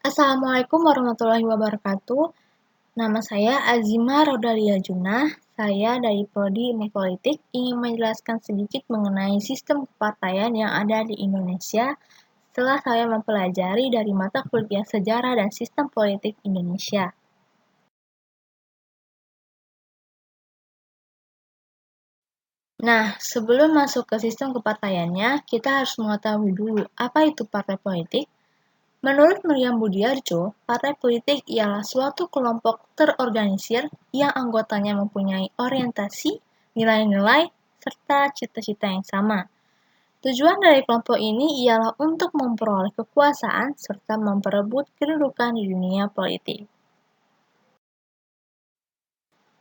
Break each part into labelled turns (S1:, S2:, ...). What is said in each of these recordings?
S1: Assalamualaikum warahmatullahi wabarakatuh. Nama saya Azima Rodalia Junah. Saya dari Prodi Ilmu Politik ingin menjelaskan sedikit mengenai sistem kepartaian yang ada di Indonesia setelah saya mempelajari dari mata kuliah Sejarah dan Sistem Politik Indonesia. Nah, sebelum masuk ke sistem kepartaiannya, kita harus mengetahui dulu apa itu partai politik. Menurut Meriam Budiarjo, partai politik ialah suatu kelompok terorganisir yang anggotanya mempunyai orientasi, nilai-nilai, serta cita-cita yang sama. Tujuan dari kelompok ini ialah untuk memperoleh kekuasaan serta memperebut kedudukan di dunia politik.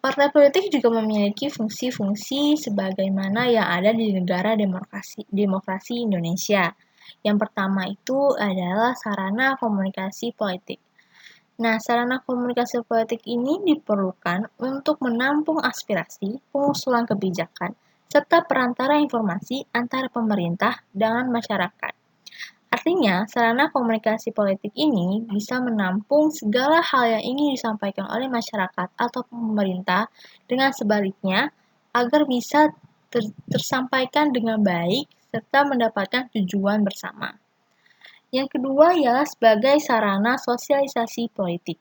S1: Partai politik juga memiliki fungsi-fungsi sebagaimana yang ada di negara demokrasi Indonesia. Yang pertama itu adalah sarana komunikasi politik. Nah, sarana komunikasi politik ini diperlukan untuk menampung aspirasi, pengusulan kebijakan, serta perantara informasi antara pemerintah dengan masyarakat. Artinya, sarana komunikasi politik ini bisa menampung segala hal yang ingin disampaikan oleh masyarakat atau pemerintah dengan sebaliknya agar bisa tersampaikan dengan baik serta mendapatkan tujuan bersama. Yang kedua ialah sebagai sarana sosialisasi politik.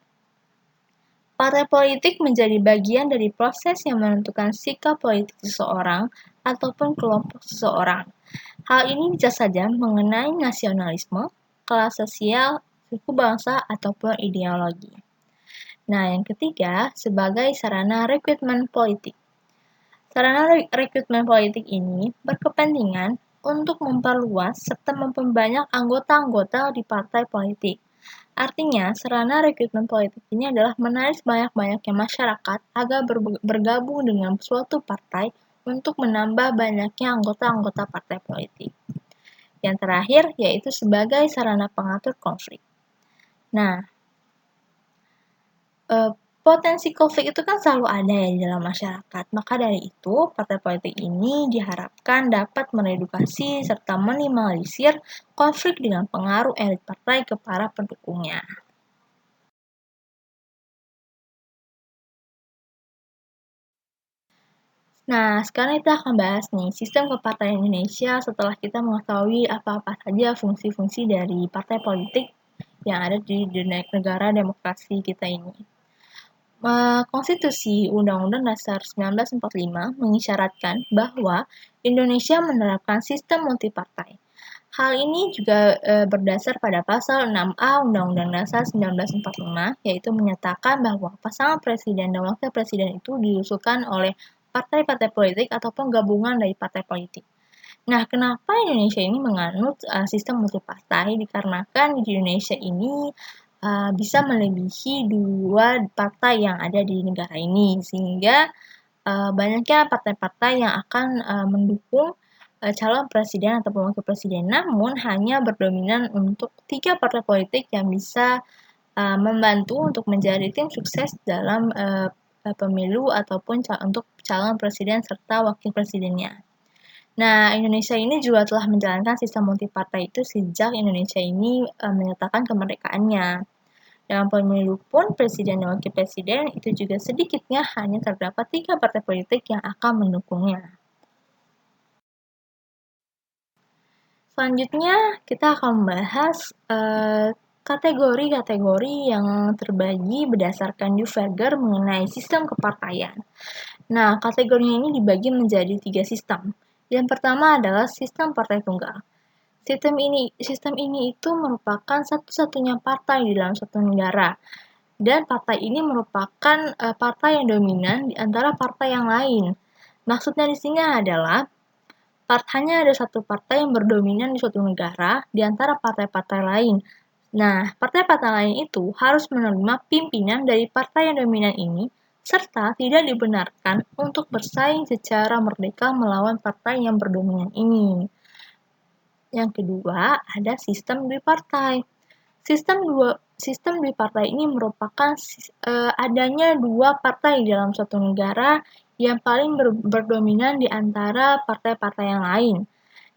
S1: Partai politik menjadi bagian dari proses yang menentukan sikap politik seseorang ataupun kelompok seseorang. Hal ini bisa saja mengenai nasionalisme, kelas sosial, suku bangsa, ataupun ideologi. Nah, yang ketiga, sebagai sarana rekrutmen politik. Sarana rekrutmen politik ini berkepentingan untuk memperluas serta memperbanyak anggota-anggota di partai politik. Artinya, sarana rekrutmen politik ini adalah menarik sebanyak-banyaknya masyarakat agar bergabung dengan suatu partai untuk menambah banyaknya anggota-anggota partai politik. Yang terakhir, yaitu sebagai sarana pengatur konflik. Nah, potensi konflik itu kan selalu ada ya di dalam masyarakat. Maka dari itu, partai politik ini diharapkan dapat meredukasi serta minimalisir konflik dengan pengaruh elit partai ke para pendukungnya. Nah, sekarang kita akan bahas nih sistem kepartaian Indonesia setelah kita mengetahui apa-apa saja fungsi-fungsi dari partai politik yang ada di negara demokrasi kita ini. Konstitusi Undang-Undang Dasar 1945 mengisyaratkan bahwa Indonesia menerapkan sistem multipartai. Hal ini juga berdasar pada pasal 6A Undang-Undang Dasar 1945, yaitu menyatakan bahwa pasangan presiden dan wakil presiden itu diusulkan oleh partai-partai politik ataupun gabungan dari partai politik. Nah, kenapa Indonesia ini menganut sistem multipartai? Dikarenakan di Indonesia ini bisa melebihi dua partai yang ada di negara ini, sehingga banyaknya partai-partai yang akan mendukung calon presiden ataupun wakil presiden, namun hanya berdominan untuk 3 partai politik yang bisa membantu untuk menjadi tim sukses dalam pemilu ataupun untuk calon presiden serta wakil presidennya. Nah, Indonesia ini juga telah menjalankan sistem multipartai itu sejak Indonesia ini menyatakan kemerdekaannya. Dalam pemilu pun, presiden dan wakil presiden itu juga sedikitnya hanya terdapat 3 partai politik yang akan mendukungnya. Selanjutnya, kita akan membahas kategori-kategori yang terbagi berdasarkan Duverger mengenai sistem kepartaian. Nah, kategorinya ini dibagi menjadi 3 sistem. Yang pertama adalah sistem partai tunggal. Sistem ini itu merupakan satu-satunya partai di dalam suatu negara. Dan partai ini merupakan partai yang dominan di antara partai yang lain. Maksudnya di sini adalah hanya ada satu partai yang berdominan di suatu negara di antara partai-partai lain. Nah, partai-partai lain itu harus menerima pimpinan dari partai yang dominan ini serta tidak dibenarkan untuk bersaing secara merdeka melawan partai yang berdominan ini. Yang kedua, ada sistem bipartai. Sistem bipartai ini merupakan adanya dua partai dalam suatu negara yang paling berdominan di antara partai-partai yang lain.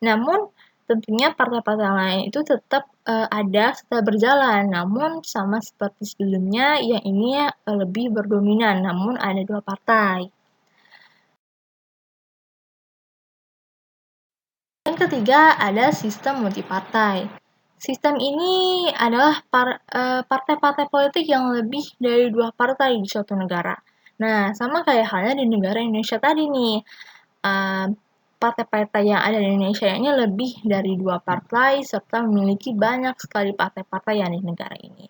S1: Namun, tentunya partai-partai lain itu tetap ada setelah berjalan, namun sama seperti sebelumnya, yang ini lebih berdominan, namun ada dua partai. Yang ketiga ada sistem multipartai. Sistem ini adalah partai-partai politik yang lebih dari dua partai di suatu negara. Nah, sama kayak halnya di negara Indonesia tadi nih. Partai-partai yang ada di Indonesia ini lebih dari dua partai serta memiliki banyak sekali partai-partai yang di negara ini.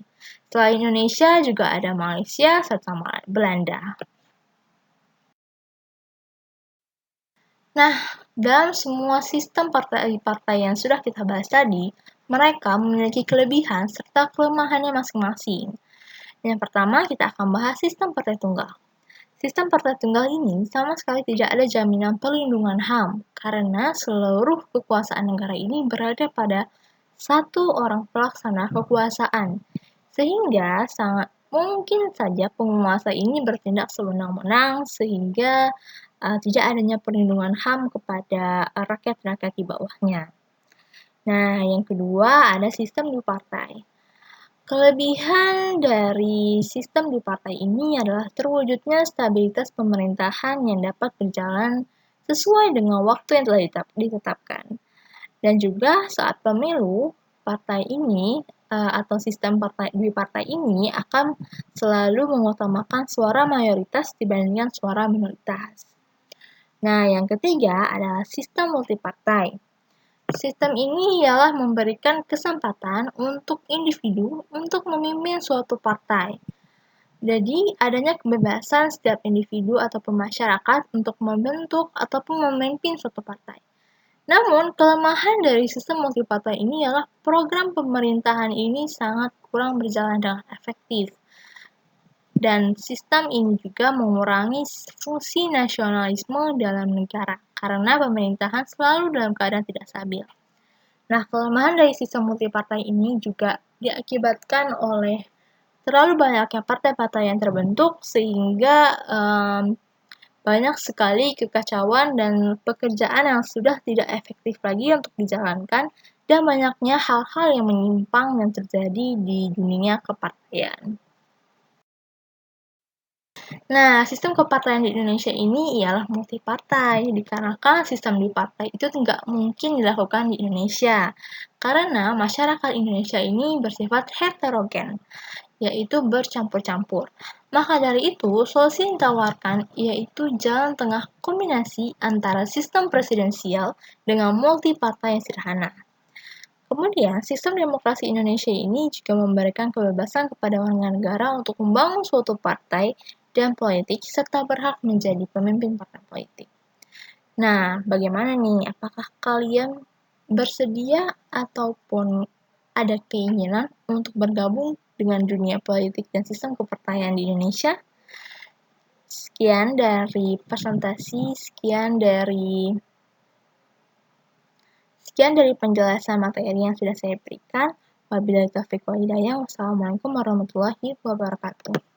S1: Selain Indonesia juga ada Malaysia serta Belanda. Nah, dalam semua sistem partai-partai yang sudah kita bahas tadi, mereka memiliki kelebihan serta kelemahannya masing-masing. Yang pertama, kita akan bahas sistem partai tunggal. Sistem partai tunggal ini sama sekali tidak ada jaminan perlindungan HAM, karena seluruh kekuasaan negara ini berada pada satu orang pelaksana kekuasaan. Sehingga sangat mungkin saja penguasa ini bertindak sewenang-wenang sehingga tidak adanya perlindungan HAM kepada rakyat-rakyat di bawahnya. Nah, yang kedua ada sistem dupartai. Kelebihan dari sistem dupartai ini adalah terwujudnya stabilitas pemerintahan yang dapat berjalan sesuai dengan waktu yang telah ditetapkan. Dan juga saat pemilu, partai ini atau sistem dupartai ini akan selalu mengutamakan suara mayoritas dibandingkan suara minoritas. Nah, yang ketiga adalah sistem multipartai. Sistem ini ialah memberikan kesempatan untuk individu untuk memimpin suatu partai. Jadi, adanya kebebasan setiap individu ataupun masyarakat untuk membentuk ataupun memimpin suatu partai. Namun, kelemahan dari sistem multipartai ini ialah program pemerintahan ini sangat kurang berjalan dengan efektif. Dan sistem ini juga mengurangi fungsi nasionalisme dalam negara, karena pemerintahan selalu dalam keadaan tidak stabil. Nah, kelemahan dari sistem multipartai ini juga diakibatkan oleh terlalu banyaknya partai-partai yang terbentuk, sehingga banyak sekali kekacauan dan pekerjaan yang sudah tidak efektif lagi untuk dijalankan, dan banyaknya hal-hal yang menyimpang yang terjadi di dunia kepartaian. Nah, sistem kepartaian di Indonesia ini ialah multipartai, dikarenakan sistem dupartai itu tidak mungkin dilakukan di Indonesia, karena masyarakat Indonesia ini bersifat heterogen, yaitu bercampur-campur. Maka dari itu, solusi yang ditawarkan yaitu jalan tengah kombinasi antara sistem presidensial dengan multipartai yang sederhana. Kemudian, sistem demokrasi Indonesia ini juga memberikan kebebasan kepada warga negara untuk membangun suatu partai dan politik serta berhak menjadi pemimpin partai politik. Nah, bagaimana nih? Apakah kalian bersedia ataupun ada keinginan untuk bergabung dengan dunia politik dan sistem kepartaian di Indonesia? Sekian dari presentasi, sekian dari penjelasan materi yang sudah saya berikan. Wabillahi taufiq wal hidayah. Wassalamualaikum warahmatullahi wabarakatuh.